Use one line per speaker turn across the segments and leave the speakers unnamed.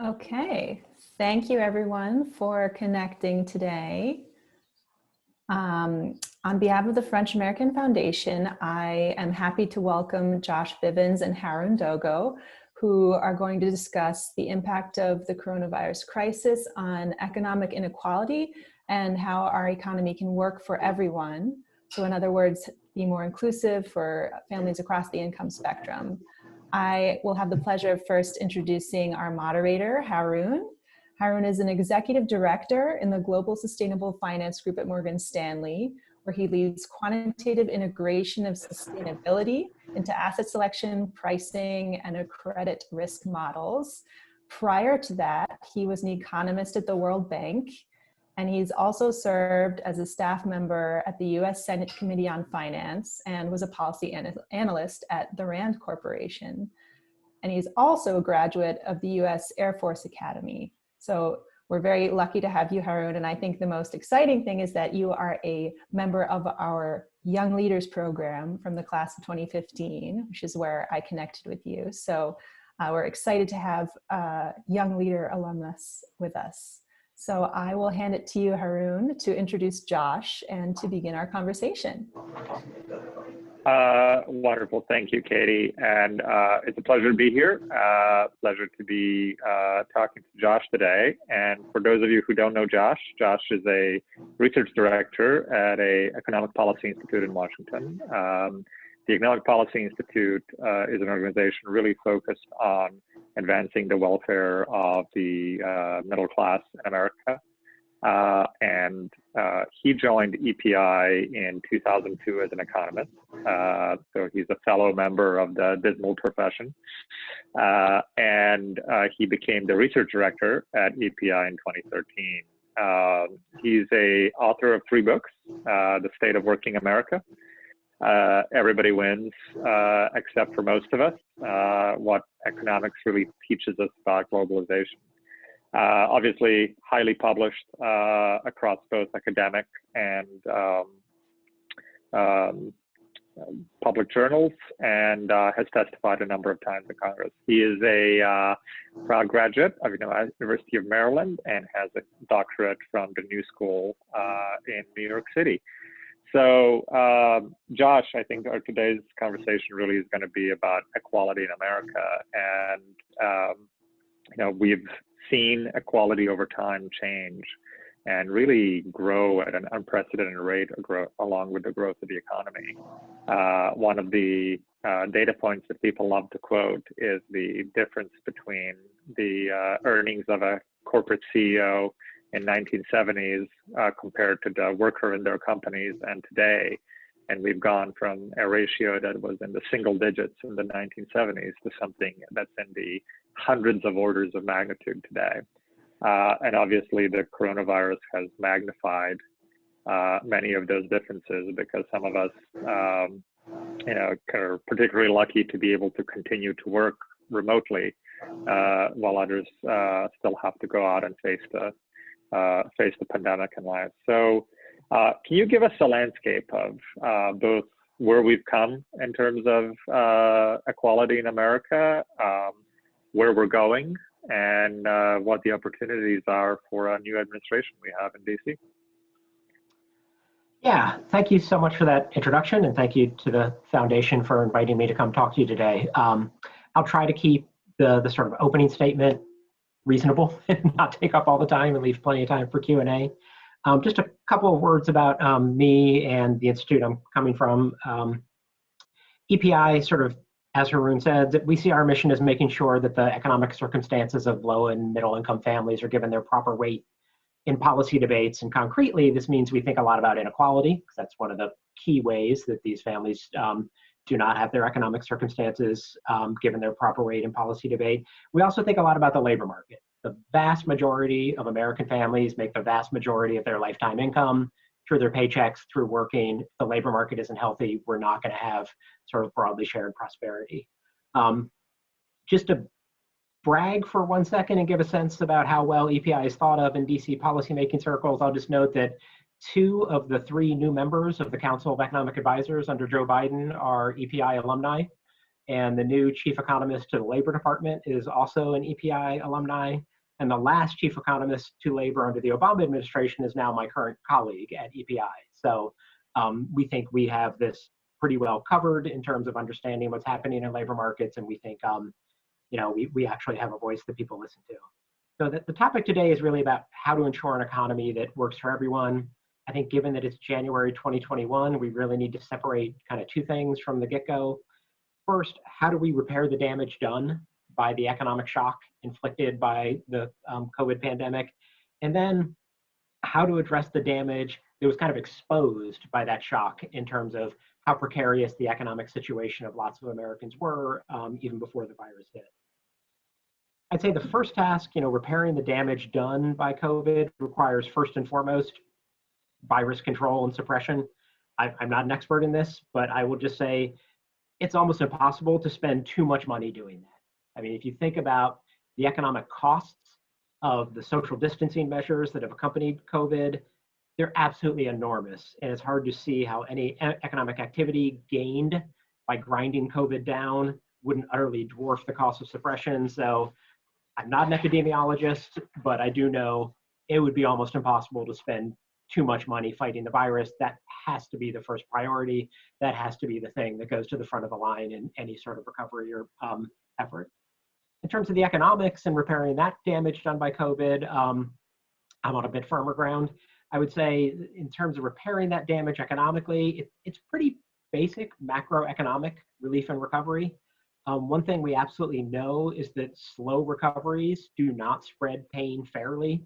Okay, thank you everyone for connecting today. On behalf of the French American Foundation, I am happy to welcome Josh Bivens and Harun Dogo, who are going to discuss the impact of the coronavirus crisis on economic inequality and how our economy can work for everyone. So in other words, be more inclusive for families across the income spectrum. I will have the pleasure of first introducing our moderator, Harun. Harun is an executive director in the Global Sustainable Finance Group at Morgan Stanley, where he leads quantitative integration of sustainability into asset selection, pricing, and credit risk models. Prior to that, he was an economist at the World Bank, and he's also served as a staff member at the US Senate Committee on Finance and was a policy analyst at the Rand Corporation. And he's also a graduate of the US Air Force Academy. So we're very lucky to have you, Harun. And I think the most exciting thing is that you are a member of our Young Leaders program from the class of 2015, which is where I connected with you. So we're excited to have a Young Leader alumnus with us. So I will hand it to you, Harun, to introduce Josh and to begin our conversation.
Wonderful. Thank you, Katie. And it's a pleasure to be here. Pleasure to be talking to Josh today. And for those of you who don't know Josh, Josh is a research director at an economic policy institute in Washington. The Economic Policy Institute is an organization really focused on advancing the welfare of the middle class in America. And he joined EPI in 2002 as an economist. So he's a fellow member of the dismal profession. And he became the research director at EPI in 2013. He's a author of 3 books, The State of Working America, Everybody Wins, except for most of us, what economics really teaches us about globalization. Obviously highly published across both academic and public journals, and has testified a number of times in Congress. He is a proud graduate of the University of Maryland and has a doctorate from the New School in New York City. So, Josh, I think today's conversation really is going to be about equality in America. And, we've seen equality over time change and really grow at an unprecedented rate along with the growth of the economy. One of the data points that people love to quote is the difference between the earnings of a corporate CEO in 1970s compared to the worker in their companies and today. And we've gone from a ratio that was in the single digits in the 1970s to something that's in the hundreds of orders of magnitude today. And obviously the coronavirus has magnified many of those differences, because some of us, are particularly lucky to be able to continue to work remotely, while others still have to go out and face the pandemic in life. So can you give us a landscape of both where we've come in terms of equality in America, where we're going, and what the opportunities are for a new administration we have in DC?
Yeah, thank you so much for that introduction, and thank you to the Foundation for inviting me to come talk to you today. I'll try to keep the sort of opening statement reasonable and not take up all the time and leave plenty of time for Q&A. Just a couple of words about me and the institute I'm coming from. EPI, sort of, as Harun said, we see our mission as making sure that the economic circumstances of low and middle income families are given their proper weight in policy debates. And concretely, this means we think a lot about inequality, because that's one of the key ways that these families do not have their economic circumstances given their proper weight in policy debate. We also think a lot about the labor market. The vast majority of American families make the vast majority of their lifetime income through their paychecks, through working. If the labor market isn't healthy, we're not going to have sort of broadly shared prosperity. Just to brag for 1 second and give a sense about how well EPI is thought of in DC policymaking circles, I'll just note that 2 of the 3 new members of the Council of Economic Advisors under Joe Biden are EPI alumni. And the new chief economist to the Labor Department is also an EPI alumni. And the last chief economist to labor under the Obama administration is now my current colleague at EPI. So we think we have this pretty well covered in terms of understanding what's happening in labor markets. And we think, we actually have a voice that people listen to. So the topic today is really about how to ensure an economy that works for everyone. I think given that it's January 2021, we really need to separate kind of two things from the get-go. First, how do we repair the damage done by the economic shock inflicted by the COVID pandemic? And then how to address the damage that was kind of exposed by that shock in terms of how precarious the economic situation of lots of Americans were even before the virus hit. I'd say the first task, repairing the damage done by COVID requires first and foremost virus control and suppression. I'm not an expert in this, but I will just say it's almost impossible to spend too much money doing that. I mean, if you think about the economic costs of the social distancing measures that have accompanied COVID, they're absolutely enormous. And it's hard to see how any economic activity gained by grinding COVID down wouldn't utterly dwarf the cost of suppression. So I'm not an epidemiologist, but I do know it would be almost impossible to spend too much money fighting the virus. That has to be the first priority. That has to be the thing that goes to the front of the line in any sort of recovery or effort. In terms of the economics and repairing that damage done by COVID, I'm on a bit firmer ground. I would say in terms of repairing that damage economically, it's pretty basic macroeconomic relief and recovery. One thing we absolutely know is that slow recoveries do not spread pain fairly.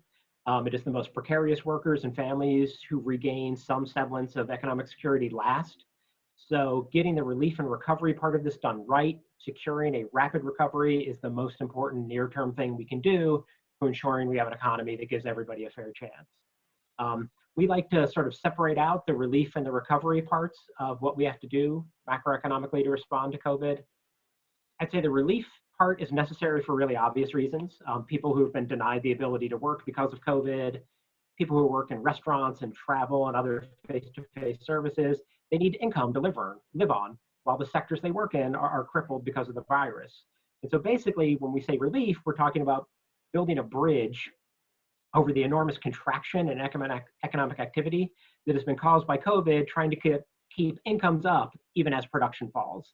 It is the most precarious workers and families who regain some semblance of economic security last. So getting the relief and recovery part of this done right, securing a rapid recovery is the most important near-term thing we can do to ensuring we have an economy that gives everybody a fair chance. We like to sort of separate out the relief and the recovery parts of what we have to do macroeconomically to respond to COVID. I'd say the relief part is necessary for really obvious reasons. People who have been denied the ability to work because of COVID, people who work in restaurants and travel and other face-to-face services, they need income to live on, while the sectors they work in are crippled because of the virus. And so basically, when we say relief, we're talking about building a bridge over the enormous contraction in economic activity that has been caused by COVID, trying to keep incomes up even as production falls.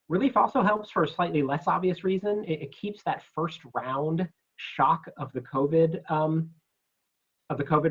Relief also helps for a slightly less obvious reason. It keeps that first round shock of the COVID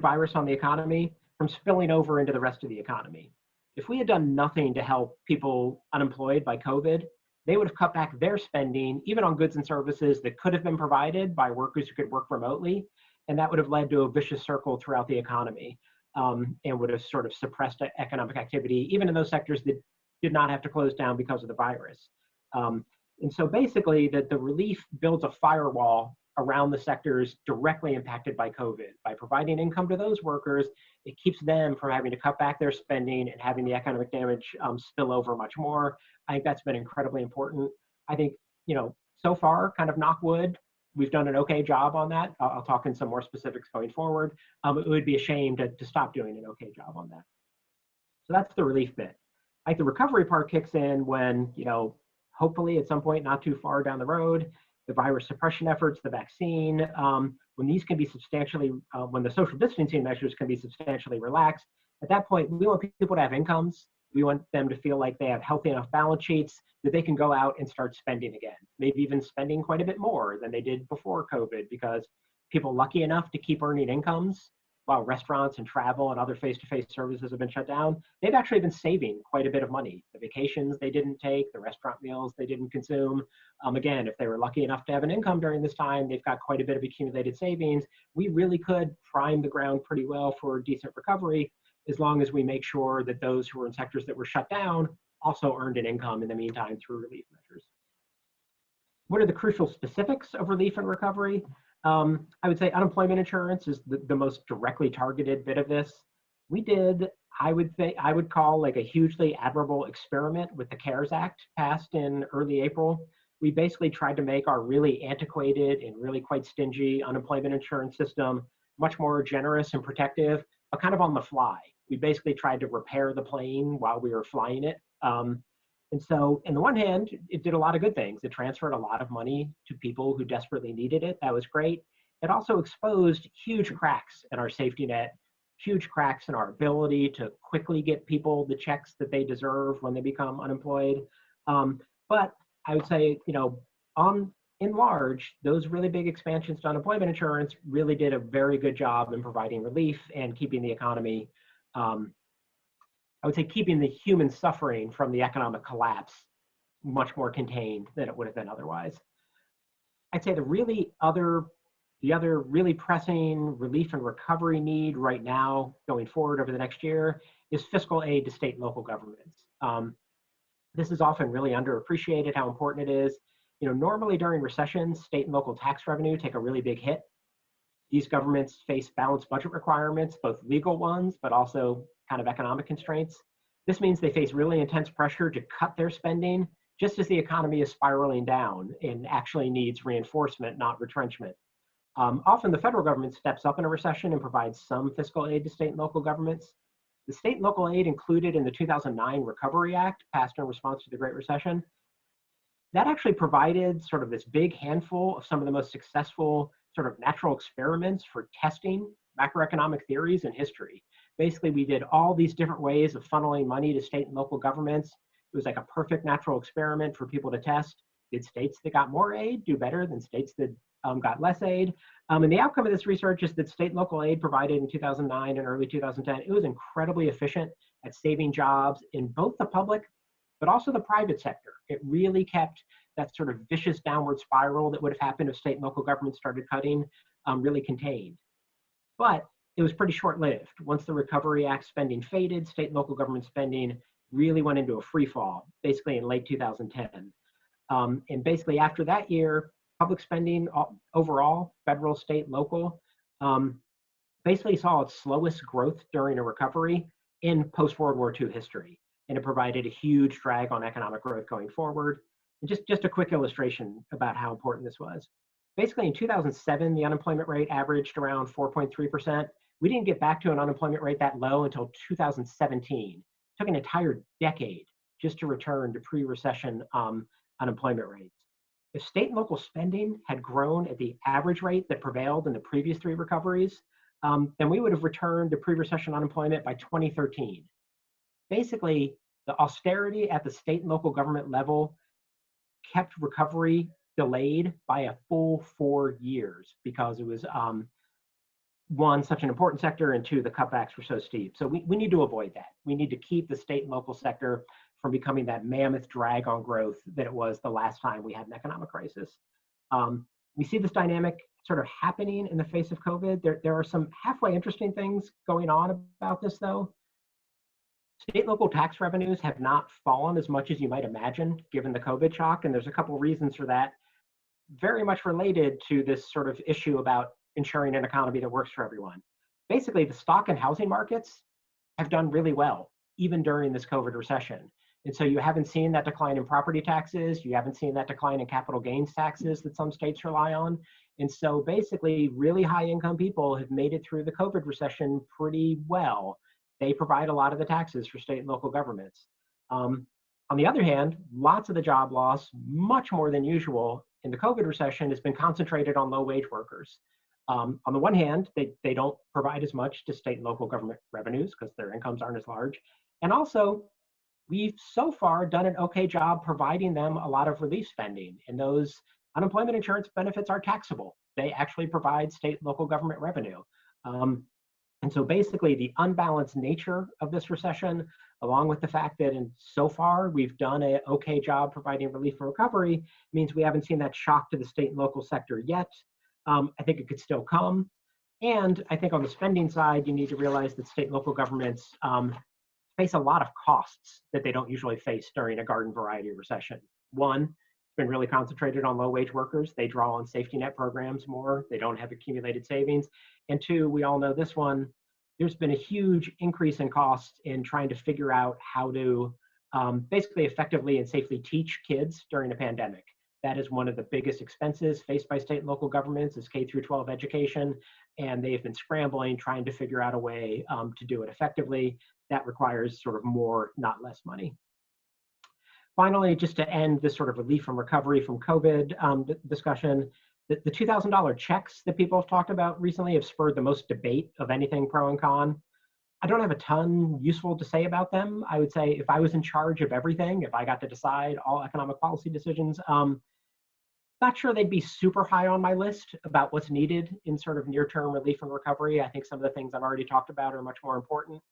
virus on the economy from spilling over into the rest of the economy. If we had done nothing to help people unemployed by COVID, they would have cut back their spending, even on goods and services that could have been provided by workers who could work remotely. And that would have led to a vicious circle throughout the economy and would have sort of suppressed economic activity, even in those sectors that did not have to close down because of the virus. And so basically the relief builds a firewall around the sectors directly impacted by COVID. By providing income to those workers, it keeps them from having to cut back their spending and having the economic damage spill over much more. I think that's been incredibly important. I think, so far, kind of knock wood, we've done an okay job on that. I'll talk in some more specifics going forward. It would be a shame to stop doing an okay job on that. So that's the relief bit. I think the recovery part kicks in when, hopefully at some point not too far down the road, the virus suppression efforts, the vaccine, when these can be substantially, when the social distancing measures can be substantially relaxed, at that point, we want people to have incomes. We want them to feel like they have healthy enough balance sheets that they can go out and start spending again, maybe even spending quite a bit more than they did before COVID, because people lucky enough to keep earning incomes while restaurants and travel and other face-to-face services have been shut down, they've actually been saving quite a bit of money. The vacations they didn't take, the restaurant meals they didn't consume. Again, if they were lucky enough to have an income during this time, they've got quite a bit of accumulated savings. We really could prime the ground pretty well for decent recovery, as long as we make sure that those who were in sectors that were shut down also earned an income in the meantime through relief measures. What are the crucial specifics of relief and recovery? I would say unemployment insurance is the most directly targeted bit of this. We did, I would call like a hugely admirable experiment with the CARES Act passed in early April. We basically tried to make our really antiquated and really quite stingy unemployment insurance system much more generous and protective, but kind of on the fly. We basically tried to repair the plane while we were flying it. And so, on the one hand, it did a lot of good things. It transferred a lot of money to people who desperately needed it. That was great. It also exposed huge cracks in our safety net, huge cracks in our ability to quickly get people the checks that they deserve when they become unemployed. But I would say, in large, those really big expansions to unemployment insurance really did a very good job in providing relief and keeping the economy, I would say keeping the human suffering from the economic collapse much more contained than it would have been otherwise. I'd say the other really pressing relief and recovery need right now going forward over the next year is fiscal aid to state and local governments. This is often really underappreciated how important it is. Normally during recessions, state and local tax revenue take a really big hit. These governments face balanced budget requirements, both legal ones, but also kind of economic constraints. This means they face really intense pressure to cut their spending just as the economy is spiraling down and actually needs reinforcement, not retrenchment. Often the federal government steps up in a recession and provides some fiscal aid to state and local governments. The state and local aid included in the 2009 Recovery Act, passed in response to the Great Recession, that actually provided sort of this big handful of some of the most successful sort of natural experiments for testing macroeconomic theories in history. Basically, we did all these different ways of funneling money to state and local governments. It was like a perfect natural experiment for people to test. Did states that got more aid do better than states that got less aid? And the outcome of this research is that state and local aid provided in 2009 and early 2010, it was incredibly efficient at saving jobs in both the public, but also the private sector. It really kept that sort of vicious downward spiral that would have happened if state and local governments started cutting really contained. But it was pretty short-lived. Once the Recovery Act spending faded, state and local government spending really went into a free fall, basically in late 2010. And basically after that year, public spending overall, federal, state, local, basically saw its slowest growth during a recovery in post-World War II history. And it provided a huge drag on economic growth going forward. And just a quick illustration about how important this was. Basically in 2007, the unemployment rate averaged around 4.3%. We didn't get back to an unemployment rate that low until 2017. It took an entire decade just to return to pre-recession unemployment rates. If state and local spending had grown at the average rate that prevailed in the previous three recoveries, then we would have returned to pre-recession unemployment by 2013. Basically, the austerity at the state and local government level kept recovery delayed by a full 4 years because it was, one, such an important sector, and two, the cutbacks were so steep. So we need to avoid that. We need to keep the state and local sector from becoming that mammoth drag on growth that it was the last time we had an economic crisis. We see this dynamic sort of happening in the face of COVID. There are some halfway interesting things going on about this, though. State and local tax revenues have not fallen as much as you might imagine, given the COVID shock, and there's a couple reasons for that, very much related to this sort of issue about ensuring an economy that works for everyone. Basically, the stock and housing markets have done really well, even during this COVID recession. And so you haven't seen that decline in property taxes, you haven't seen that decline in capital gains taxes that some states rely on. And so basically, really high income people have made it through the COVID recession pretty well. They provide a lot of the taxes for state and local governments. On the other hand, lots of the job loss, much more than usual in the COVID recession, has been concentrated on low wage workers. On the one hand, they don't provide as much to state and local government revenues because their incomes aren't as large. And also, we've so far done an okay job providing them a lot of relief spending. And those unemployment insurance benefits are taxable. They actually provide state and local government revenue. And so basically the unbalanced nature of this recession, along with the fact that so far we've done an okay job providing relief and recovery, means we haven't seen that shock to the state and local sector yet. I think it could still come. And I think on the spending side, you need to realize that state and local governments face a lot of costs that they don't usually face during a garden variety recession. One, it's been really concentrated on low wage workers. They draw on safety net programs more. They don't have accumulated savings. And two, we all know this one, there's been a huge increase in costs in trying to figure out how to basically effectively and safely teach kids during a pandemic. That is one of the biggest expenses faced by state and local governments is K through 12 education. And they've been scrambling, trying to figure out a way to do it effectively. That requires sort of more, not less money. Finally, just to end this sort of relief from recovery from COVID discussion, the $2,000 checks that people have talked about recently have spurred the most debate of anything pro and con. I don't have a ton useful to say about them. I would say if I was in charge of everything, if I got to decide all economic policy decisions, not sure they'd be super high on my list about what's needed in sort of near-term relief and recovery. I think some of the things I've already talked about are much more important.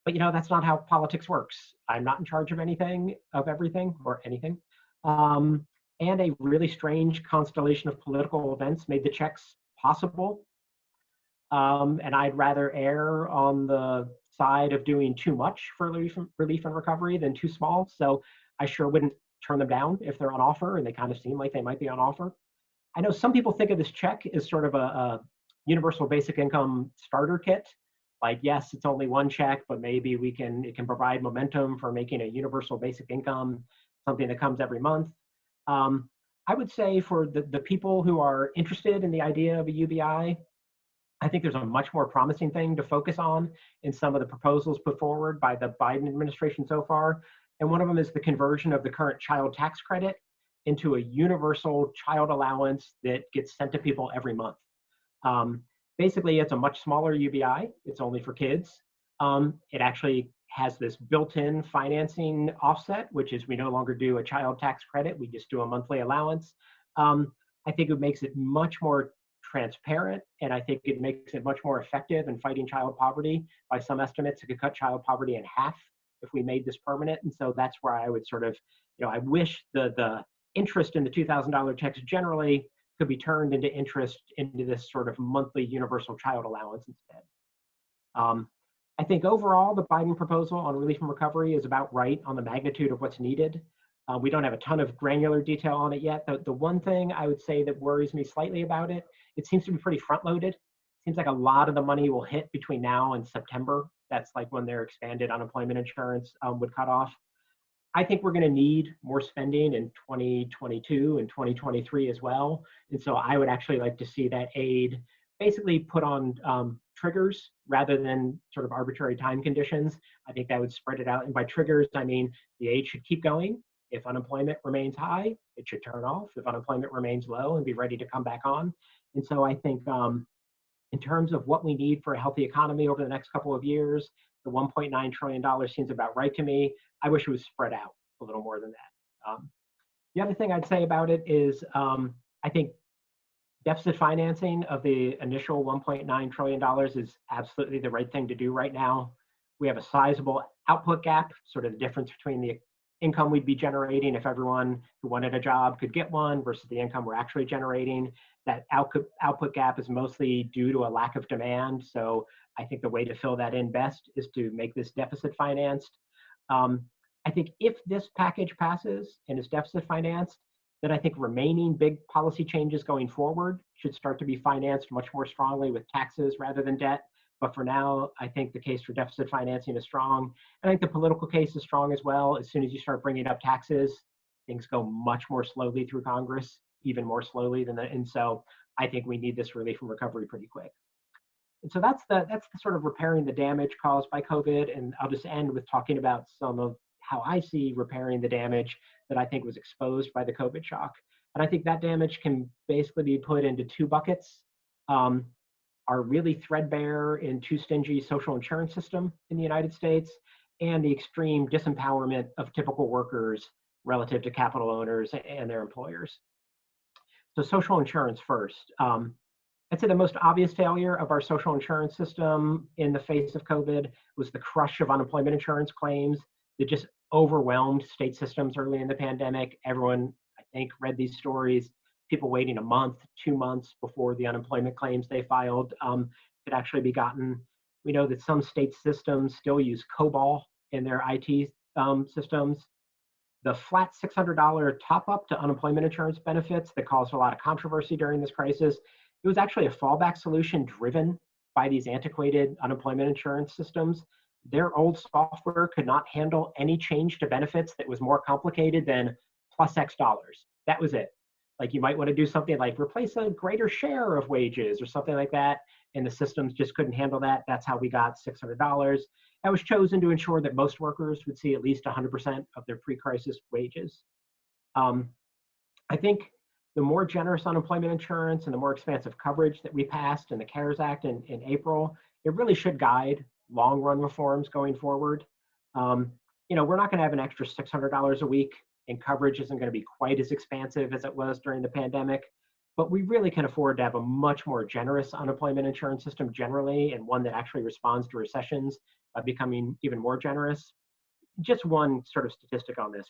But that's not how politics works. I'm not in charge of anything, of everything, or anything. And a really strange constellation of political events made the checks possible. And I'd rather err on the side of doing too much for relief and recovery than too small. So I sure wouldn't turn them down if they're on offer, and they kind of seem like they might be on offer. I know some people think of this check as sort of a universal basic income starter kit. Like, yes, it's only one check, but maybe it can provide momentum for making a universal basic income something that comes every month. I would say for the people who are interested in the idea of a UBI, I think there's a much more promising thing to focus on in some of the proposals put forward by the Biden administration so far. And one of them is the conversion of the current child tax credit into a universal child allowance that gets sent to people every month. Basically, it's a much smaller UBI. It's only for kids. It actually has this built-in financing offset, which is we no longer do a child tax credit. We just do a monthly allowance. I think it makes it much more transparent, and I think it makes it much more effective in fighting child poverty. By some estimates, it could cut child poverty in half if we made this permanent. And so that's where I would sort of, I wish the interest in the $2,000 checks generally could be turned into interest into this sort of monthly universal child allowance instead. I think overall, the Biden proposal on relief and recovery is about right on the magnitude of what's needed. We don't have a ton of granular detail on it yet. The one thing I would say that worries me slightly about it, it seems to be pretty front-loaded. Seems like a lot of the money will hit between now and September. That's like when their expanded unemployment insurance would cut off. I think we're going to need more spending in 2022 and 2023 as well. And so I would actually like to see that aid basically put on triggers rather than sort of arbitrary time conditions. I think that would spread it out. And by triggers, I mean the aid should keep going. If unemployment remains high, it should turn off. If unemployment remains low, and be ready to come back on. And so I think in terms of what we need for a healthy economy over the next couple of years, the $1.9 trillion seems about right to me. I wish it was spread out a little more than that. The other thing I'd say about it is I think deficit financing of the initial $1.9 trillion is absolutely the right thing to do right now. We have a sizable output gap, sort of the difference between the income we'd be generating if everyone who wanted a job could get one versus the income we're actually generating. That output gap is mostly due to a lack of demand. So I think the way to fill that in best is to make this deficit financed. I think if this package passes and is deficit financed, then I think remaining big policy changes going forward should start to be financed much more strongly with taxes rather than debt. But for now, I think the case for deficit financing is strong. And I think the political case is strong as well. As soon as you start bringing up taxes, things go much more slowly through Congress, even more slowly than that. And so I think we need this relief and recovery pretty quick. And so that's the sort of repairing the damage caused by COVID. And I'll just end with talking about some of how I see repairing the damage that I think was exposed by the COVID shock. And I think that damage can basically be put into two buckets. Our really threadbare and too stingy social insurance system in the United States, and the extreme disempowerment of typical workers relative to capital owners and their employers. So social insurance first. I'd say the most obvious failure of our social insurance system in the face of COVID was the crush of unemployment insurance claims that just overwhelmed state systems early in the pandemic. Everyone, I think, read these stories. People waiting a month, 2 months before the unemployment claims they filed could actually be gotten. We know that some state systems still use COBOL in their IT systems. The flat $600 top-up to unemployment insurance benefits that caused a lot of controversy during this crisis, it was actually a fallback solution driven by these antiquated unemployment insurance systems. Their old software could not handle any change to benefits that was more complicated than plus X dollars. That was it. Like you might want to do something like replace a greater share of wages or something like that. And the systems just couldn't handle that. That's how we got $600. That was chosen to ensure that most workers would see at least 100% of their pre-crisis wages. I think the more generous unemployment insurance and the more expansive coverage that we passed in the CARES Act in April, it really should guide long-run reforms going forward. We're not going to have an extra $600 a week, and coverage isn't going to be quite as expansive as it was during the pandemic. But we really can afford to have a much more generous unemployment insurance system generally, and one that actually responds to recessions by becoming even more generous. Just one sort of statistic on this.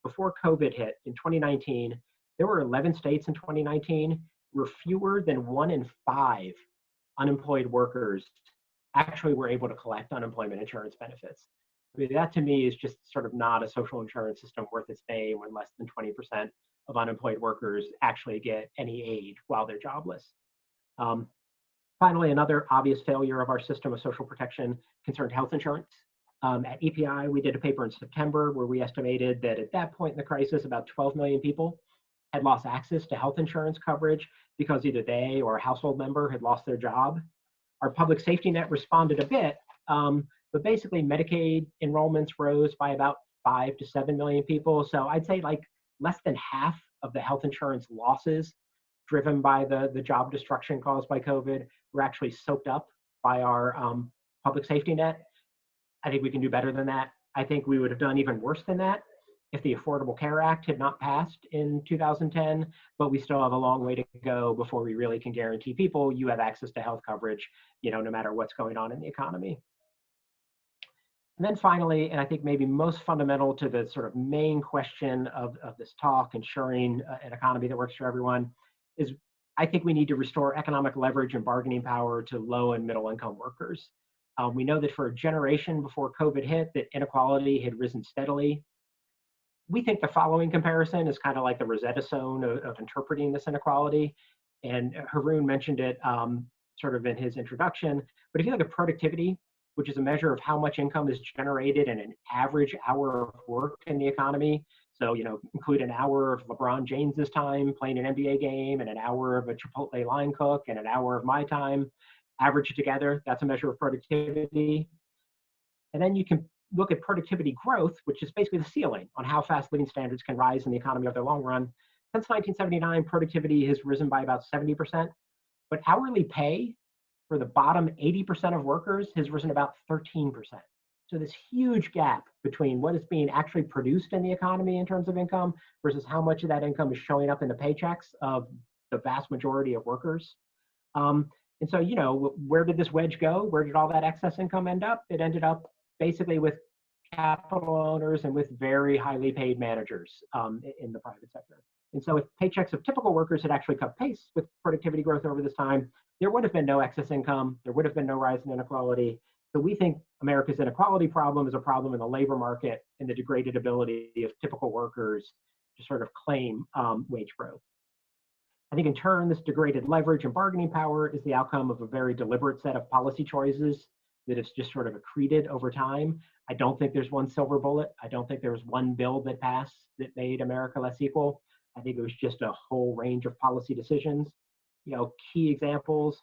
Before COVID hit in 2019, there were 11 states in 2019 where fewer than 1 in 5 unemployed workers actually were able to collect unemployment insurance benefits. I mean, that to me is just sort of not a social insurance system worth its name when less than 20% of unemployed workers actually get any aid while they're jobless. Finally, another obvious failure of our system of social protection concerned health insurance. At EPI, we did a paper in September where we estimated that at that point in the crisis, about 12 million people had lost access to health insurance coverage because either they or a household member had lost their job. Our public safety net responded a bit, but basically Medicaid enrollments rose by about 5 to 7 million people. So I'd say like less than half of the health insurance losses driven by the job destruction caused by COVID were actually soaked up by our public safety net. I think we can do better than that. I think we would have done even worse than that if the Affordable Care Act had not passed in 2010, but we still have a long way to go before we really can guarantee people you have access to health coverage, no matter what's going on in the economy. And then finally, and I think maybe most fundamental to the sort of main question of this talk, ensuring an economy that works for everyone, is I think we need to restore economic leverage and bargaining power to low and middle income workers. We know that for a generation before COVID hit, that inequality had risen steadily. We think the following comparison is kind of like the Rosetta Stone of interpreting this inequality. And Harun mentioned it sort of in his introduction. But if you look at productivity, which is a measure of how much income is generated in an average hour of work in the economy. So, include an hour of LeBron James's time playing an NBA game and an hour of a Chipotle line cook and an hour of my time, average it together, that's a measure of productivity. And then you can look at productivity growth, which is basically the ceiling on how fast living standards can rise in the economy over the long run. Since 1979, productivity has risen by about 70%, but hourly pay for the bottom 80% of workers has risen about 13%. So this huge gap between what is being actually produced in the economy in terms of income versus how much of that income is showing up in the paychecks of the vast majority of workers. And so, where did this wedge go? Where did all that excess income end up? It ended up basically with capital owners and with very highly paid managers in the private sector. And so if paychecks of typical workers had actually kept pace with productivity growth over this time, there would have been no excess income, there would have been no rise in inequality. So we think America's inequality problem is a problem in the labor market and the degraded ability of typical workers to sort of claim wage growth. I think in turn, this degraded leverage and bargaining power is the outcome of a very deliberate set of policy choices that has just sort of accreted over time. I don't think there's one silver bullet. I don't think there was one bill that passed that made America less equal. I think it was just a whole range of policy decisions. Key examples,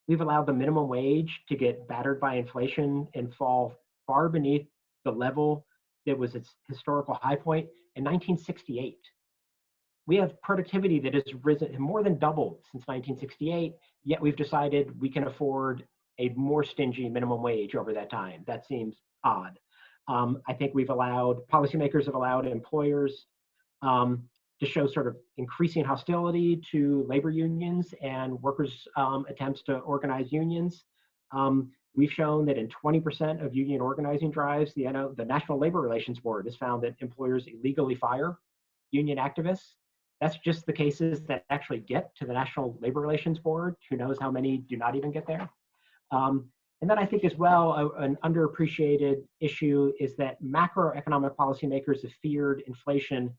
we've allowed the minimum wage to get battered by inflation and fall far beneath the level that was its historical high point in 1968. We have productivity that has risen, more than doubled since 1968, yet we've decided we can afford a more stingy minimum wage over that time. That seems odd. I think policymakers have allowed employers to show sort of increasing hostility to labor unions and workers' attempts to organize unions. We've shown that in 20% of union organizing drives, the National Labor Relations Board has found that employers illegally fire union activists. That's just the cases that actually get to the National Labor Relations Board. Who knows how many do not even get there? And then I think as well, an underappreciated issue is that macroeconomic policymakers have feared inflation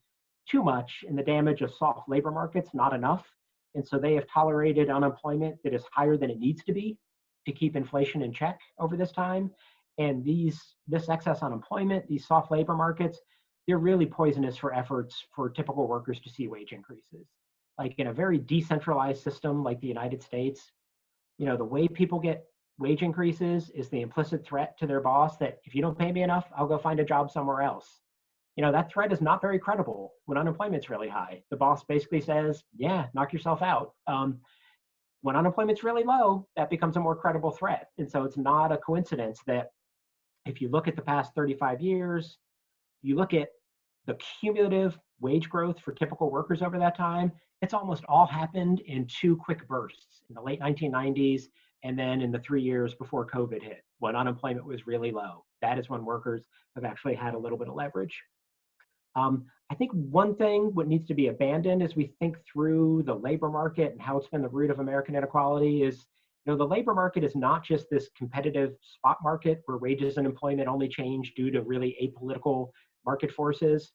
too much and the damage of soft labor markets not enough. And so they have tolerated unemployment that is higher than it needs to be to keep inflation in check over this time. And this excess unemployment, these soft labor markets, they're really poisonous for efforts for typical workers to see wage increases. like in a very decentralized system like the United States, the way people get wage increases is the implicit threat to their boss that if you don't pay me enough, I'll go find a job somewhere else. That threat is not very credible when unemployment's really high. The boss basically says, yeah, knock yourself out. When unemployment's really low, that becomes a more credible threat. And so it's not a coincidence that if you look at the past 35 years, you look at the cumulative wage growth for typical workers over that time, it's almost all happened in two quick bursts in the late 1990s and then in the 3 years before COVID hit, when unemployment was really low. That is when workers have actually had a little bit of leverage. I think one thing what needs to be abandoned as we think through the labor market and how it's been the root of American inequality is, the labor market is not just this competitive spot market where wages and employment only change due to really apolitical market forces.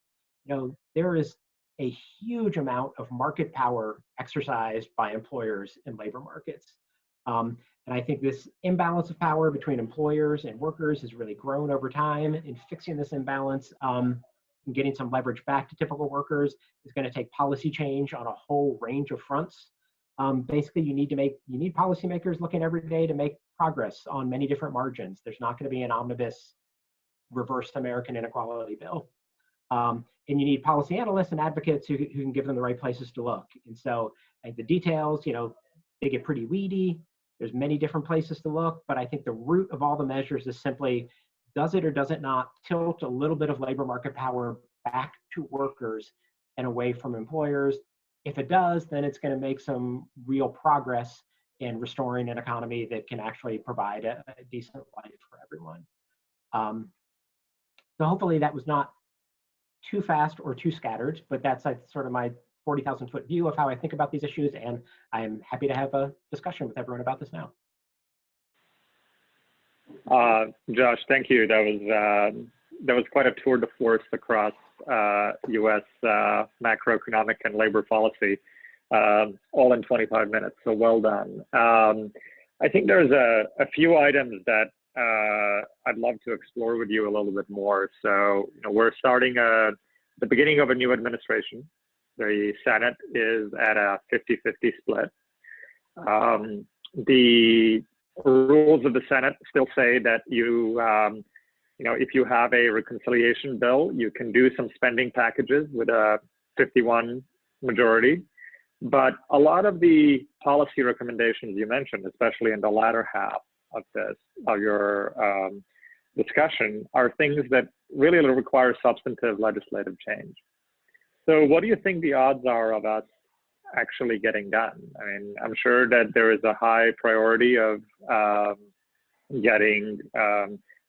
There is a huge amount of market power exercised by employers in labor markets. And I think this imbalance of power between employers and workers has really grown over time. In fixing this imbalance, and getting some leverage back to typical workers is going to take policy change on a whole range of fronts. Basically, you need policymakers looking every day to make progress on many different margins. There's not going to be an omnibus reverse American inequality bill. And you need policy analysts and advocates who can give them the right places to look. And so the details, they get pretty weedy. There's many different places to look, but I think the root of all the measures is simply, does it or does it not tilt a little bit of labor market power back to workers and away from employers? If it does, then it's going to make some real progress in restoring an economy that can actually provide a decent life for everyone. So hopefully that was not too fast or too scattered, but that's sort of my 40,000-foot view of how I think about these issues, and I'm happy to have a discussion with everyone about this now.
Josh, thank you. That was quite a tour de force across U.S. macroeconomic and labor policy, all in 25 minutes. So well done. I think there's a few items that I'd love to explore with you a little bit more. So we're starting the beginning of a new administration. The Senate is at a 50-50 split. The rules of the Senate still say that if you have a reconciliation bill, you can do some spending packages with a 51 majority. But a lot of the policy recommendations you mentioned, especially in the latter half of your discussion, are things that really require substantive legislative change. So what do you think the odds are of us actually getting done? I mean, I'm sure that there is a high priority of getting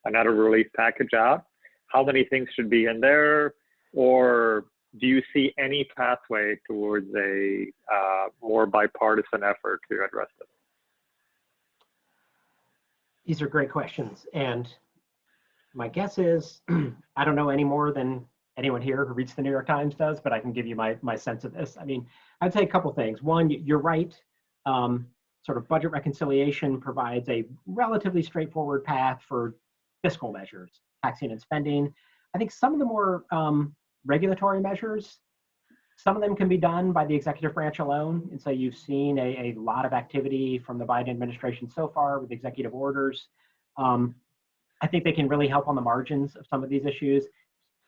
another relief package out. How many things should be in there? Or do you see any pathway towards a more bipartisan effort to address this?
These are great questions. And my guess is, I don't know any more than anyone here who reads the New York Times does, but I can give you my sense of this. I mean, I'd say a couple things. One, you're right. Sort of budget reconciliation provides a relatively straightforward path for fiscal measures, taxing and spending. I think some of the more regulatory measures, some of them can be done by the executive branch alone. And so you've seen a lot of activity from the Biden administration so far with executive orders. I think they can really help on the margins of some of these issues.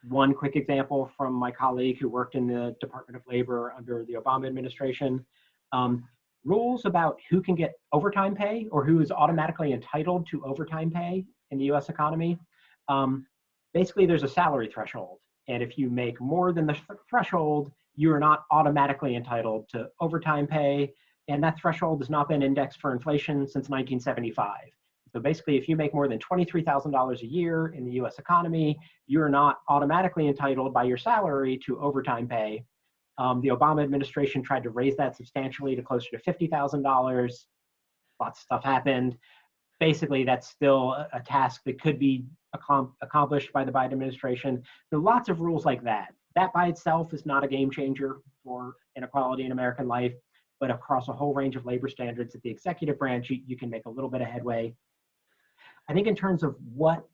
One quick example from my colleague who worked in the Department of Labor under the Obama administration, rules about who can get overtime pay or who is automatically entitled to overtime pay in the US economy. Basically, there's a salary threshold. And if you make more than the threshold, you are not automatically entitled to overtime pay. And that threshold has not been indexed for inflation since 1975. So basically, if you make more than $23,000 a year in the US economy, you're not automatically entitled by your salary to overtime pay. The Obama administration tried to raise that substantially to closer to $50,000. Lots of stuff happened. Basically, that's still a task that could be accomplished by the Biden administration. There are lots of rules like that. That by itself is not a game changer for inequality in American life, but across a whole range of labor standards at the executive branch, you can make a little bit of headway. I think in terms of what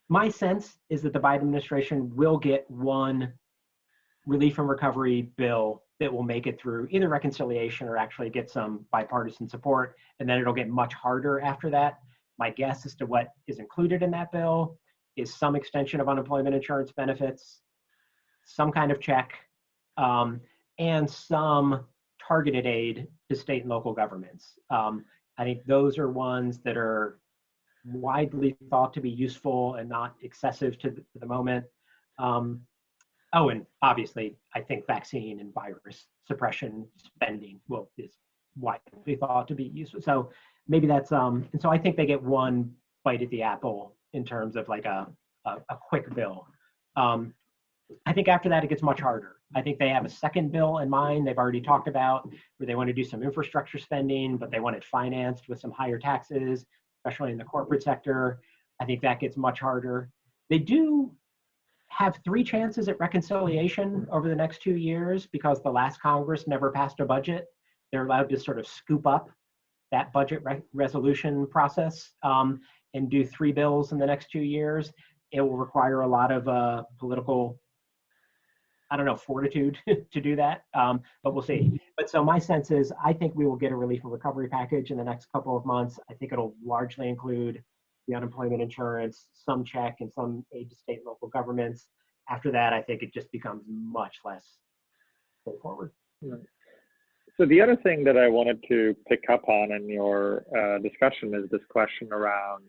my sense is that the Biden administration will get one relief and recovery bill that will make it through either reconciliation or actually get some bipartisan support, and then it'll get much harder after that. My guess as to what is included in that bill is some extension of unemployment insurance benefits, some kind of check, and some targeted aid to state and local governments. I think those are ones that are widely thought to be useful and not excessive to the moment. Oh, and obviously, I think vaccine and virus suppression spending is widely thought to be useful. So maybe that's, and so I think they get one bite at the apple in terms of like a quick bill. I think after that, it gets much harder. I think they have a second bill in mind they've already talked about where they want to do some infrastructure spending, but they want it financed with some higher taxes, especially in the corporate sector. I think that gets much harder. They do have 3 chances at reconciliation over the next 2 years because the last Congress never passed a budget. They're allowed to sort of scoop up that budget resolution process and do 3 bills in the next 2 years. It will require a lot of political, I don't know, fortitude to do that, but we'll see. But so my sense is I think we will get a relief and recovery package in the next couple of months. I think it'll largely include the unemployment insurance, some check, and some aid to state and local governments. After that, I think it just becomes much less straightforward.
Right. So the other thing that I wanted to pick up on in your discussion is this question around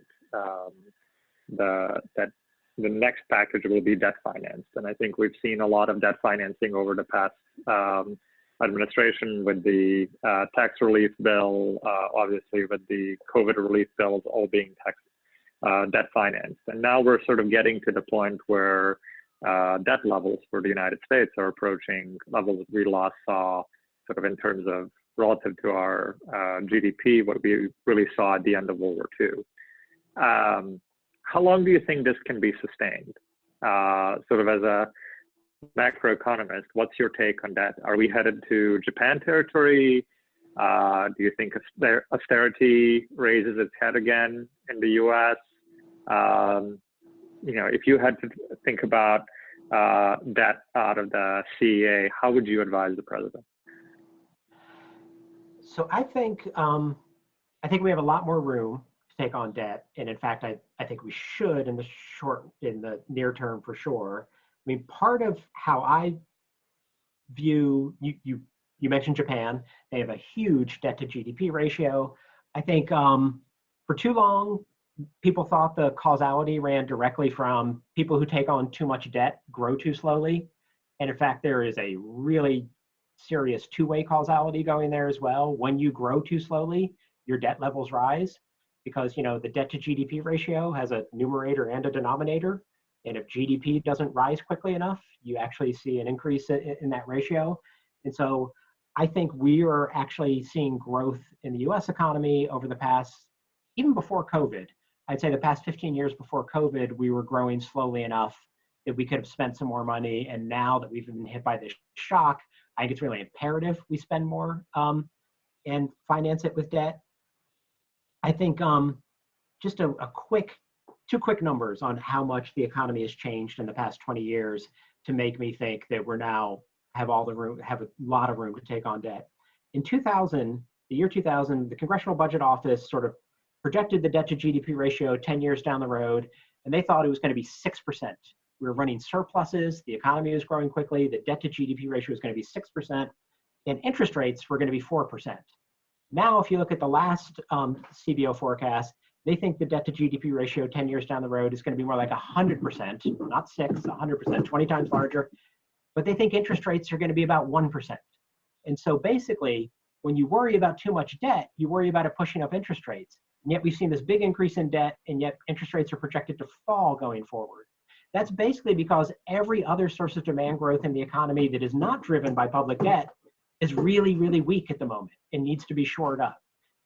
that the next package will be debt financed. And I think we've seen a lot of debt financing over the past administration with the tax relief bill, obviously with the COVID relief bills all being debt financed. And now we're sort of getting to the point where debt levels for the United States are approaching levels we last saw sort of in terms of relative to our GDP, what we really saw at the end of World War II. How long do you think this can be sustained? Sort of as a macroeconomist, what's your take on that? Are we headed to Japan territory? Do you think austerity raises its head again in the U.S.? If you had to think about debt out of the CEA, how would you advise the president?
So I think we have a lot more room to take on debt, and in fact, I think we should in the near term for sure. I mean, part of how I view you mentioned Japan. They have a huge debt to GDP ratio. I think for too long, people thought the causality ran directly from people who take on too much debt grow too slowly, and in fact, there is a really serious two-way causality going there as well. When you grow too slowly, your debt levels rise because the debt to GDP ratio has a numerator and a denominator. And if GDP doesn't rise quickly enough, you actually see an increase in that ratio. And so I think we are actually seeing growth in the US economy over the past, even before COVID. I'd say the past 15 years before COVID, we were growing slowly enough that we could have spent some more money. And now that we've been hit by this shock, I think it's really imperative we spend more and finance it with debt. I think just two quick numbers on how much the economy has changed in the past 20 years to make me think that we're now have a lot of room to take on debt. In 2000, the year 2000, the Congressional Budget Office sort of projected the debt to GDP ratio 10 years down the road, and they thought it was going to be 6%. We were running surpluses, the economy was growing quickly, the debt to GDP ratio was going to be 6%, and interest rates were going to be 4%. Now, if you look at the last CBO forecast, they think the debt to GDP ratio 10 years down the road is going to be more like 100%, not 100%, 20 times larger. But they think interest rates are going to be about 1%. And so basically, when you worry about too much debt, you worry about it pushing up interest rates. And yet we've seen this big increase in debt, and yet interest rates are projected to fall going forward. That's basically because every other source of demand growth in the economy that is not driven by public debt is really, really weak at the moment and needs to be shored up.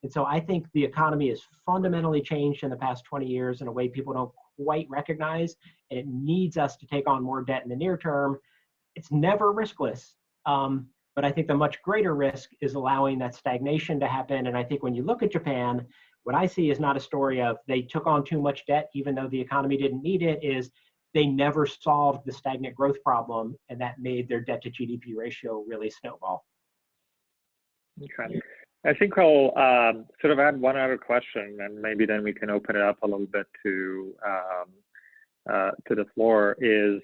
And so I think the economy has fundamentally changed in the past 20 years in a way people don't quite recognize, and it needs us to take on more debt in the near term. It's never riskless, but I think the much greater risk is allowing that stagnation to happen. And I think when you look at Japan, what I see is not a story of they took on too much debt even though the economy didn't need it, is they never solved the stagnant growth problem, and that made their debt to GDP ratio really snowball.
Okay. I think I'll sort of add one other question, and maybe then we can open it up a little bit to the floor, is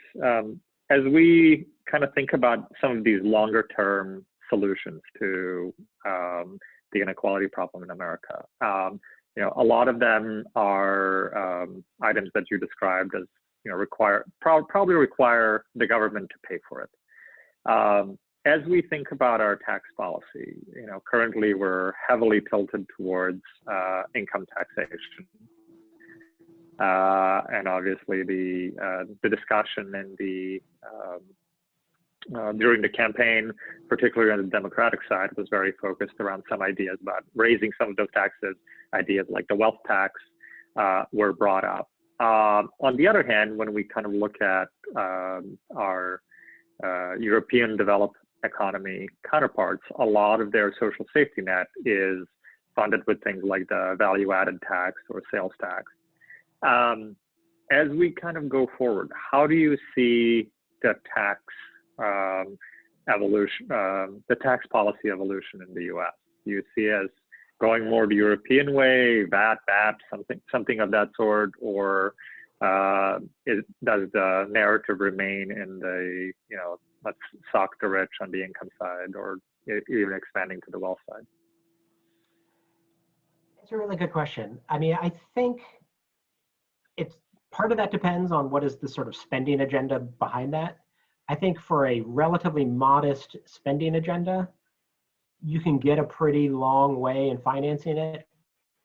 as we kind of think about some of these longer term solutions to the inequality problem in America, you know, a lot of them are items that you described as, you know, probably require the government to pay for it. As we think about our tax policy, you know, currently we're heavily tilted towards income taxation. And obviously the discussion and during the campaign, particularly on the Democratic side, was very focused around some ideas about raising some of those taxes. Ideas like the wealth tax were brought up. On the other hand, when we kind of look at our European developed economy counterparts, a lot of their social safety net is funded with things like the value-added tax or sales tax. As we kind of go forward, how do you see the tax evolution, the tax policy evolution in the U.S.? Do you see as going more the European way, VAT, something of that sort, or does the narrative remain in the, you know, let's sock the rich on the income side, or even expanding to the wealth side?
It's a really good question. I mean, I think it's part of that depends on what is the sort of spending agenda behind that. I think for a relatively modest spending agenda, you can get a pretty long way in financing it,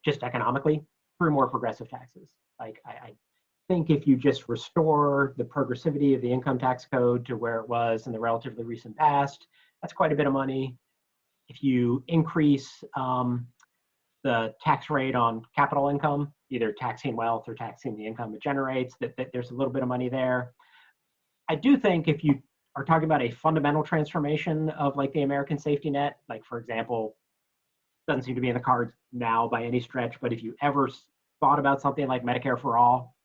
just economically, through more progressive taxes. Like I think if you just restore the progressivity of the income tax code to where it was in the relatively recent past, that's quite a bit of money. If you increase the tax rate on capital income, either taxing wealth or taxing the income it generates, that there's a little bit of money there. I do think if you are talking about a fundamental transformation of like the American safety net, like for example, doesn't seem to be in the cards now by any stretch, but if you ever thought about something like Medicare for all,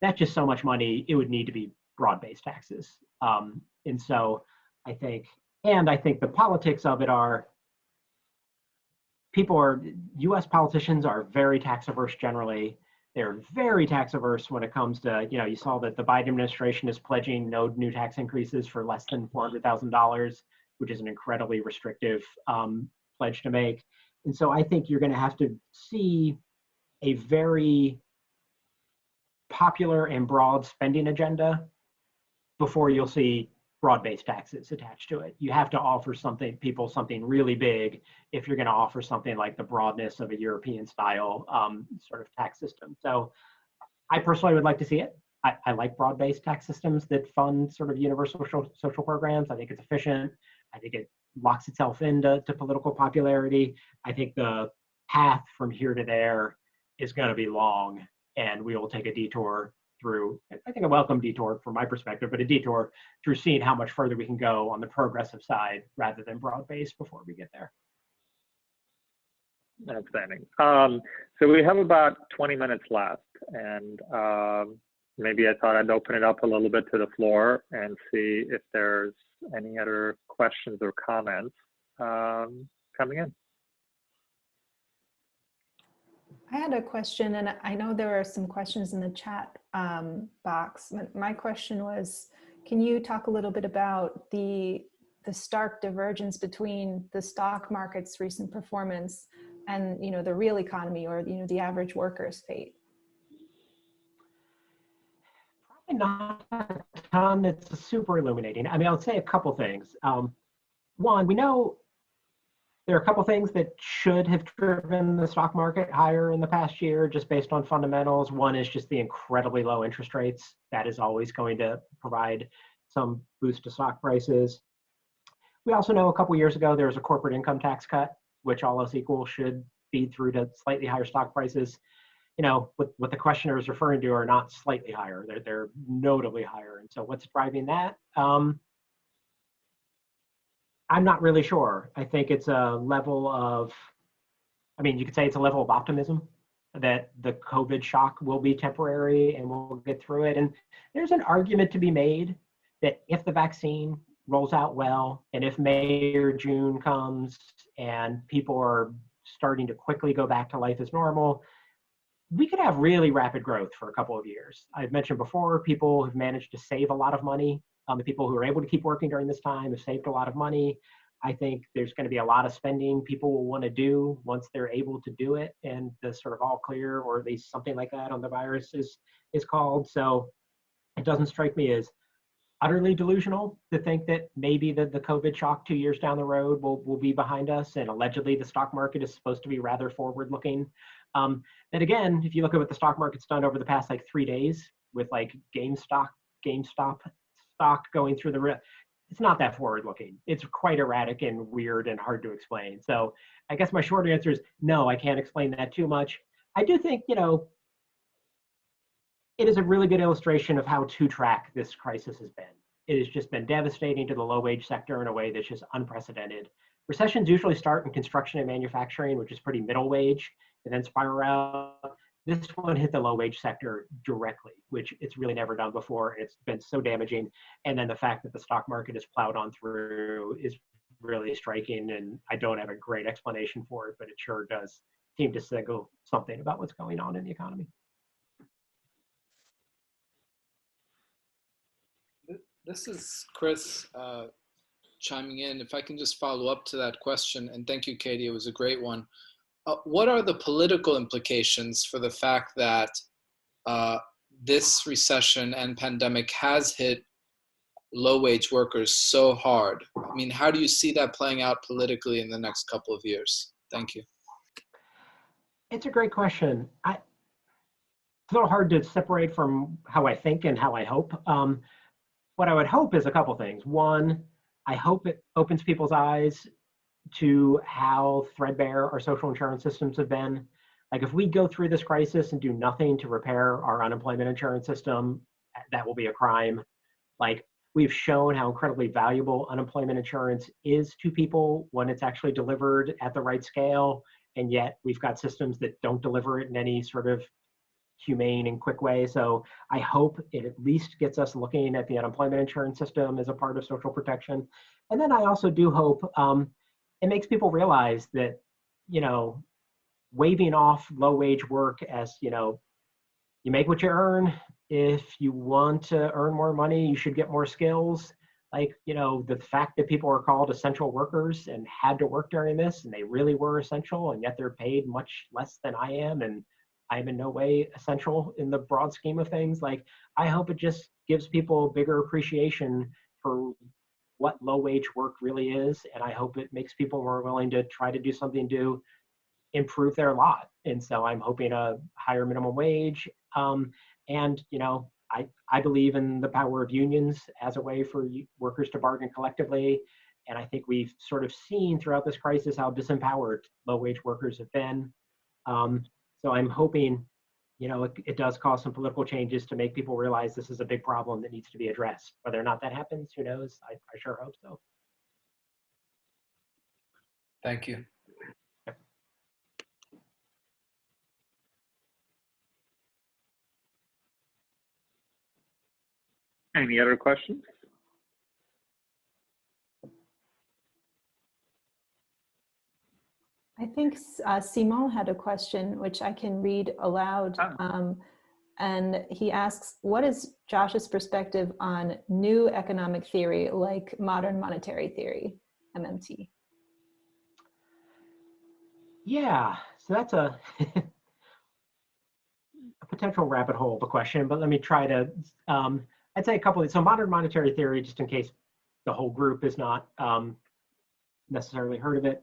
that's just so much money, it would need to be broad-based taxes. And so I think the politics of it are, US politicians are very tax averse generally. They're very tax averse when it comes to, you know, you saw that the Biden administration is pledging no new tax increases for less than $400,000, which is an incredibly restrictive pledge to make. And so I think you're going to have to see a very popular and broad spending agenda before you'll see broad-based taxes attached to it. You have to offer people something really big if you're going to offer something like the broadness of a European style sort of tax system. So I personally would like to see it. I like broad-based tax systems that fund sort of universal social programs. I think it's efficient. I think it locks itself into political popularity. I think the path from here to there is going to be long, and we will take a detour through, I think a welcome detour from my perspective, but a detour through seeing how much further we can go on the progressive side rather than broad-based before we get there.
Outstanding. So we have about 20 minutes left, and maybe I thought I'd open it up a little bit to the floor and see if there's any other questions or comments coming in.
I had a question, and I know there are some questions in the chat box. My question was, can you talk a little bit about the stark divergence between the stock market's recent performance and, you know, the real economy, or, you know, the average worker's fate?
Probably not a ton that's super illuminating. I mean, I'll say a couple things. One, we know there are a couple things that should have driven the stock market higher in the past year, just based on fundamentals. One is just the incredibly low interest rates. That is always going to provide some boost to stock prices. We also know a couple years ago there was a corporate income tax cut, which all else equal should feed through to slightly higher stock prices. You know, what the questioner is referring to are not slightly higher; they're notably higher. And so, what's driving that? I'm not really sure. I think it's a level of, I mean, you could say it's a level of optimism. that the COVID shock will be temporary and we'll get through it. And there's an argument to be made that if the vaccine rolls out well, and if May or June comes and people are starting to quickly go back to life as normal, we could have really rapid growth for a couple of years. I've mentioned before, people have managed to save a lot of money. The people who are able to keep working during this time have saved a lot of money. I think there's going to be a lot of spending people will want to do once they're able to do it, and the sort of all clear, or at least something like that on the virus is called. So it doesn't strike me as utterly delusional to think that maybe the COVID shock 2 years down the road will be behind us. And allegedly the stock market is supposed to be rather forward looking. Then again, if you look at what the stock market's done over the past like 3 days with like GameStop stock going through the roof, it's not that forward looking. It's quite erratic and weird and hard to explain. So I guess my short answer is no, I can't explain that too much. I do think, it is a really good illustration of how to track this crisis has been. It has just been devastating to the low wage sector in a way that's just unprecedented. Recessions usually start in construction and manufacturing, which is pretty middle wage, and then spiral out. This one hit the low wage sector directly, which it's really never done before. And it's been so damaging. And then the fact that the stock market has plowed on through is really striking. And I don't have a great explanation for it, but it sure does seem to signal something about what's going on in the economy.
This is Chris chiming in. If I can just follow up to that question, and thank you, Katie, it was a great one. What are the political implications for the fact that this recession and pandemic has hit low-wage workers so hard? I mean, how do you see that playing out politically in the next couple of years? Thank you.
It's a great question. It's a little hard to separate from how I think and how I hope. What I would hope is a couple things. One, I hope it opens people's eyes to how threadbare our social insurance systems have been. Like if we go through this crisis and do nothing to repair our unemployment insurance system, that will be a crime. Like we've shown how incredibly valuable unemployment insurance is to people when it's actually delivered at the right scale. And yet we've got systems that don't deliver it in any sort of humane and quick way. So I hope it at least gets us looking at the unemployment insurance system as a part of social protection. And then I also do hope it makes people realize that, waving off low wage work as, you make what you earn. If you want to earn more money, you should get more skills. Like, the fact that people are called essential workers and had to work during this, and they really were essential, and yet they're paid much less than I am, and I am in no way essential in the broad scheme of things. Like, I hope it just gives people a bigger appreciation for what low wage work really is. And I hope it makes people more willing to try to do something to improve their lot. And so I'm hoping a higher minimum wage. And, I believe in the power of unions as a way for workers to bargain collectively. And I think we've sort of seen throughout this crisis how disempowered low wage workers have been. So I'm hoping, it does cause some political changes to make people realize this is a big problem that needs to be addressed. Whether or not that happens, who knows? I sure hope so.
Thank you.
Any other questions?
I think Simon had a question, which I can read aloud. And he asks, what is Josh's perspective on new economic theory like modern monetary theory, MMT?
Yeah, so that's a potential rabbit hole of a question, but let me try to, I'd say a couple of, so modern monetary theory, just in case the whole group is not necessarily heard of it.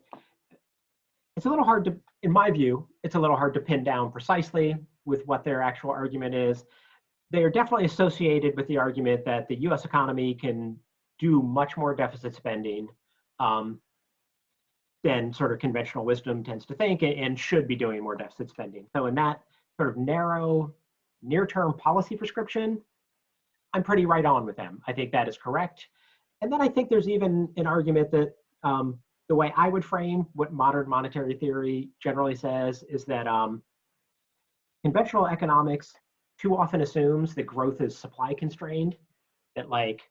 It's a little hard to, in my view, it's a little hard to pin down precisely with what their actual argument is. They are definitely associated with the argument that the US economy can do much more deficit spending than sort of conventional wisdom tends to think, and should be doing more deficit spending. So in that sort of narrow, near-term policy prescription, I'm pretty right on with them. I think that is correct. And then I think there's even an argument that the way I would frame what modern monetary theory generally says is that conventional economics too often assumes that growth is supply constrained, that like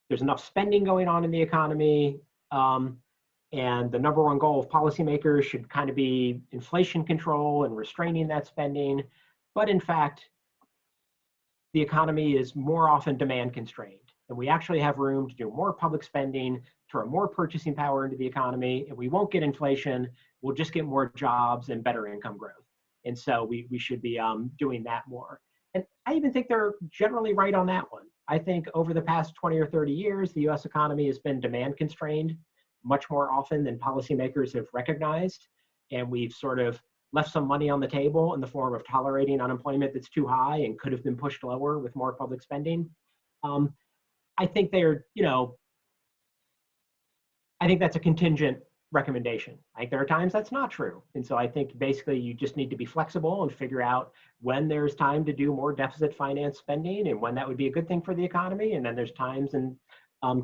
there's enough spending going on in the economy, and the number one goal of policymakers should kind of be inflation control and restraining that spending. But in fact, the economy is more often demand constrained. And we actually have room to do more public spending, throw more purchasing power into the economy, and we won't get inflation, we'll just get more jobs and better income growth. And so we should be doing that more. And I even think they're generally right on that one. I think over the past 20 or 30 years, the US economy has been demand constrained much more often than policymakers have recognized. And we've sort of left some money on the table in the form of tolerating unemployment that's too high and could have been pushed lower with more public spending. I think they're, I think that's a contingent recommendation. I think there are times that's not true. And so I think basically you just need to be flexible and figure out when there's time to do more deficit finance spending and when that would be a good thing for the economy. And then there's times and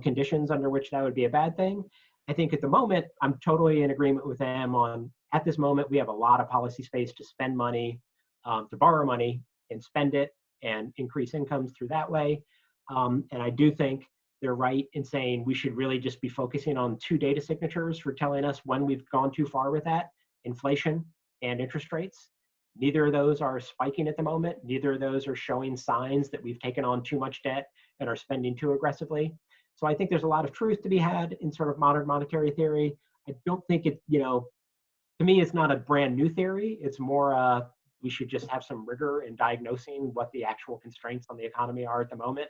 conditions under which that would be a bad thing. I think at the moment, I'm totally in agreement with them on, at this moment, we have a lot of policy space to spend money, to borrow money and spend it and increase incomes through that way. And I do think they're right in saying we should really just be focusing on two data signatures for telling us when we've gone too far with that: inflation and interest rates. Neither of those are spiking at the moment. Neither of those are showing signs that we've taken on too much debt and are spending too aggressively. So I think there's a lot of truth to be had in sort of modern monetary theory. I don't think it, to me, it's not a brand new theory. It's more, we should just have some rigor in diagnosing what the actual constraints on the economy are at the moment.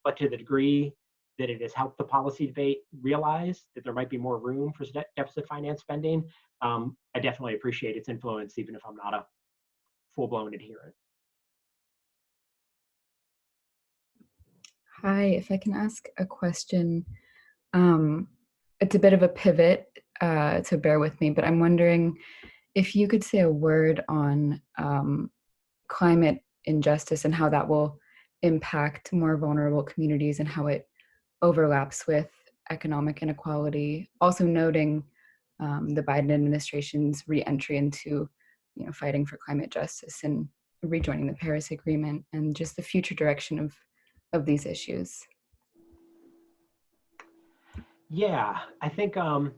But to the degree that it has helped the policy debate realize that there might be more room for deficit finance spending, I definitely appreciate its influence, even if I'm not a full-blown adherent.
Hi, if I can ask a question. It's a bit of a pivot, so bear with me, but I'm wondering if you could say a word on climate injustice and how that will impact more vulnerable communities and how it overlaps with economic inequality. Also noting the Biden administration's re-entry into fighting for climate justice and rejoining the Paris Agreement and just the future direction of these issues.
Yeah, I think I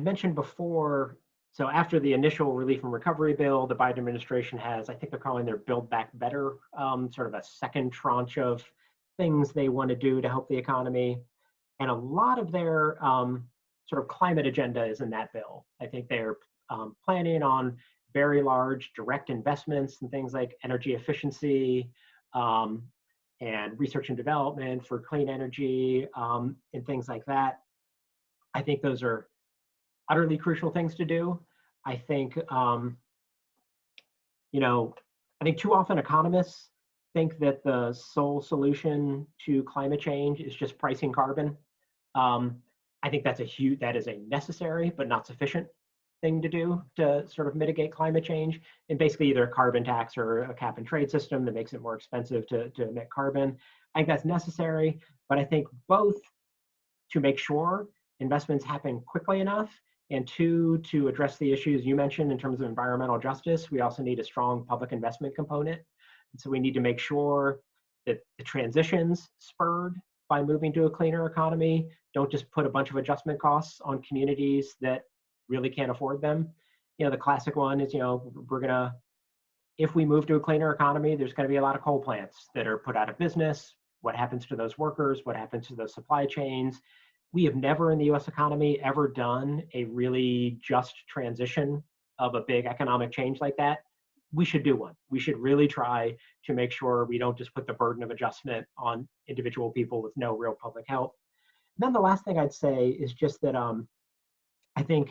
mentioned before, so after the initial relief and recovery bill, the Biden administration has, I think they're calling their Build Back Better, sort of a second tranche of things they want to do to help the economy. And a lot of their sort of climate agenda is in that bill. I think they're planning on very large direct investments in things like energy efficiency, and research and development for clean energy, and things like that. I think those are utterly crucial things to do. I think, I think too often economists think that the sole solution to climate change is just pricing carbon. I think that is a necessary but not sufficient thing to do to sort of mitigate climate change, and basically either a carbon tax or a cap and trade system that makes it more expensive to emit carbon. I think that's necessary, but I think both to make sure investments happen quickly enough, and two, to address the issues you mentioned in terms of environmental justice, we also need a strong public investment component. And so we need to make sure that the transitions spurred by moving to a cleaner economy don't just put a bunch of adjustment costs on communities that really can't afford them. The classic one is, if we move to a cleaner economy, there's going to be a lot of coal plants that are put out of business. What happens to those workers? What happens to those supply chains? We have never in the US economy ever done a really just transition of a big economic change like that. We should do one. We should really try to make sure we don't just put the burden of adjustment on individual people with no real public help. And then the last thing I'd say is just that I think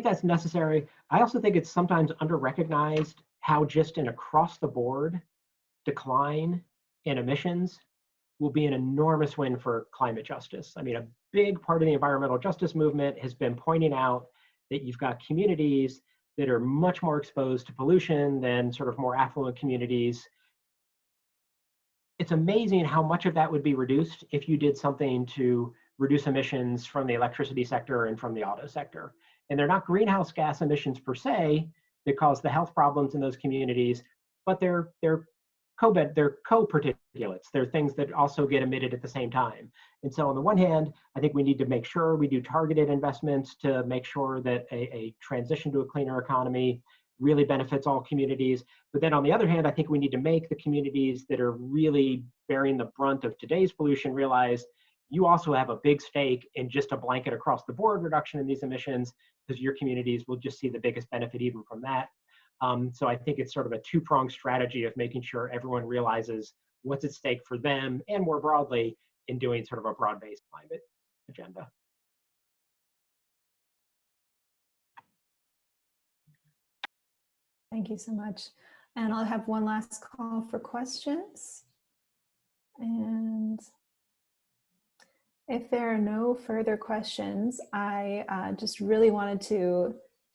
that's necessary. I also think it's sometimes under-recognized how just an across-the-board decline in emissions will be an enormous win for climate justice. I mean, a big part of the environmental justice movement has been pointing out that you've got communities that are much more exposed to pollution than sort of more affluent communities. It's amazing how much of that would be reduced if you did something to reduce emissions from the electricity sector and from the auto sector. And they're not greenhouse gas emissions per se, that cause the health problems in those communities, but they're co-particulates. They're things that also get emitted at the same time. And so on the one hand, I think we need to make sure we do targeted investments to make sure that a transition to a cleaner economy really benefits all communities. But then on the other hand, I think we need to make the communities that are really bearing the brunt of today's pollution realize you also have a big stake in just a blanket across the board reduction in these emissions, because your communities will just see the biggest benefit even from that. So I think it's sort of a two-pronged strategy of making sure everyone realizes what's at stake for them and more broadly in doing sort of a broad-based climate agenda.
Thank you so much. And I'll have one last call for questions. And if there are no further questions, I just really wanted to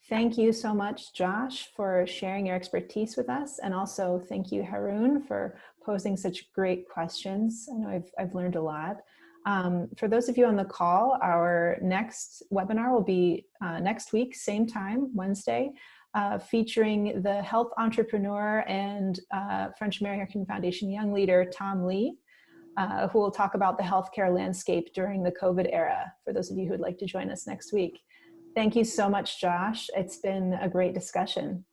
thank you so much, Josh, for sharing your expertise with us. And also thank you, Harun, for posing such great questions. I know I've learned a lot. For those of you on the call, our next webinar will be next week, same time, Wednesday, featuring the health entrepreneur and French American Foundation Young Leader, Tom Lee, who will talk about the healthcare landscape during the COVID era, for those of you who would like to join us next week. Thank you so much, Josh. It's been a great discussion.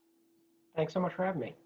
Thanks so much for having me.